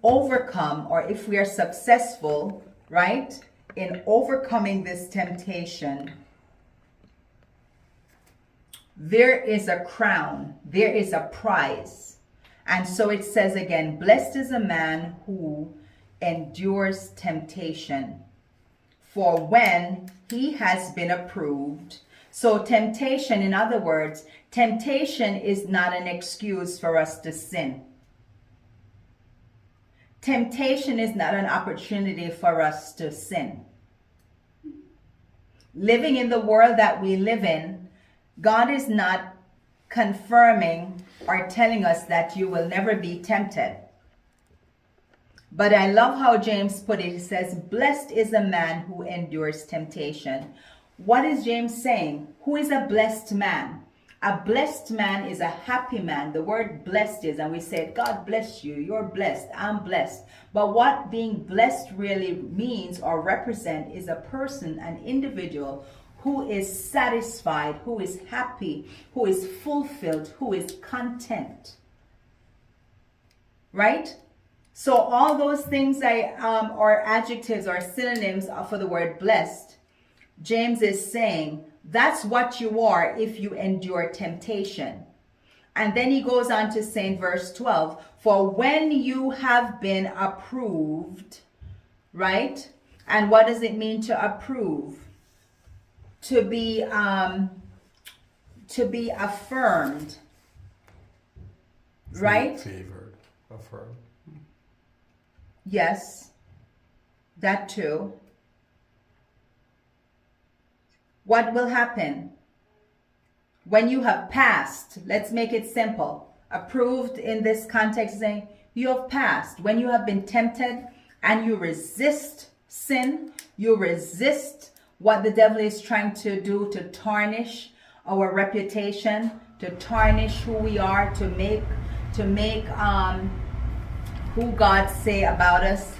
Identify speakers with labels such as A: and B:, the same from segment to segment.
A: overcome, or if we are successful, right, in overcoming this temptation, there is a crown, there is a prize. And so it says again, blessed is a man who endures temptation, for when he has been approved. So temptation, in other words, temptation is not an excuse for us to sin. Temptation is not an opportunity for us to sin. Living in the world that we live in, God is not confirming or telling us that you will never be tempted. But I love how James put it. He says, blessed is a man who endures temptation. What is James saying? Who is a blessed man? A blessed man is a happy man. The word blessed is, and we said, God bless you, you're blessed, I'm blessed. But what being blessed really means or represent is a person, an individual who is satisfied, who is happy, who is fulfilled, who is content. Right? So all those things are adjectives or synonyms for the word blessed. James is saying, that's what you are if you endure temptation. And then he goes on to say in verse 12, for when you have been approved, right? And what does it mean to approve? To be affirmed, right?
B: Favored, affirmed.
A: Yes, that too. What will happen when you have passed? Let's make it simple. Approved in this context, saying you have passed. When you have been tempted and you resist sin, you resist what the devil is trying to do to tarnish our reputation, to tarnish who we are, to make who God say about us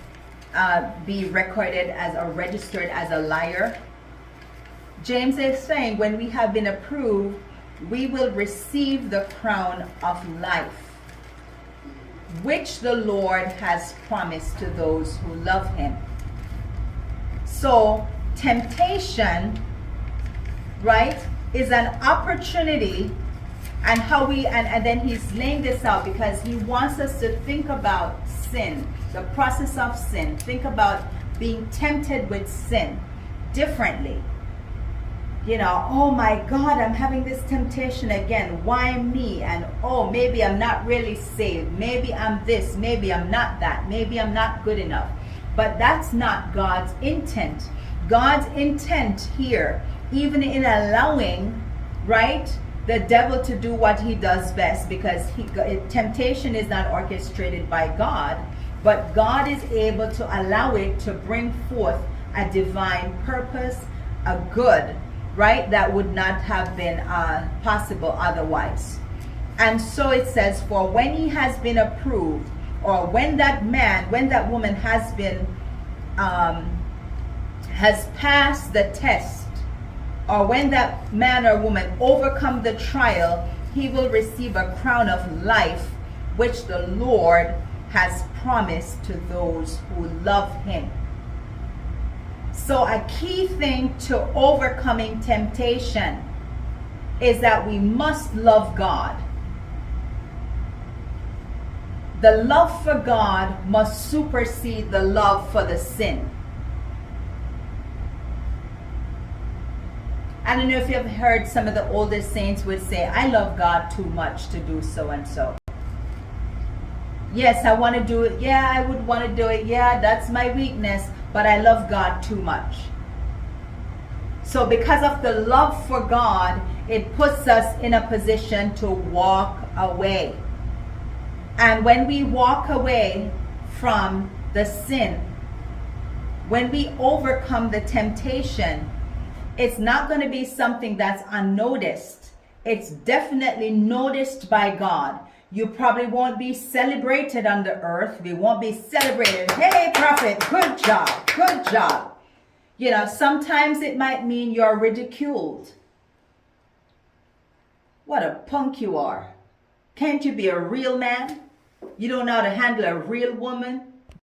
A: be recorded as or registered as a liar. James is saying when we have been approved, we will receive the crown of life, which the Lord has promised to those who love him. So temptation, right, is an opportunity, and how we and then he's laying this out because he wants us to think about sin, the process of sin, think about being tempted with sin differently. You know, oh my God, I'm having this temptation again. Why me? And oh, maybe I'm not really saved. Maybe I'm this. Maybe I'm not that. Maybe I'm not good enough. But that's not God's intent. God's intent here, even in allowing, right, the devil to do what he does best, because temptation is not orchestrated by God, but God is able to allow it to bring forth a divine purpose, a good, right, that would not have been possible otherwise. And so it says, for when he has been approved, or when that woman has been has passed the test, or when that man or woman overcome the trial, he will receive a crown of life, which the Lord has promised to those who love him. So a key thing to overcoming temptation is that we must love God. The love for God must supersede the love for the sin. I don't know if you've heard some of the older saints would say, I love God too much to do so and so. Yes, I want to do it. Yeah, I would want to do it. Yeah, that's my weakness. But I love God too much. So because of the love for God, it puts us in a position to walk away. And when we walk away from the sin, when we overcome the temptation, it's not going to be something that's unnoticed. It's definitely noticed by God. You probably won't be celebrated on the earth. We won't be celebrated. Hey, prophet, good job, good job. You know, sometimes it might mean you're ridiculed. What a punk you are. Can't you be a real man? You don't know how to handle a real woman.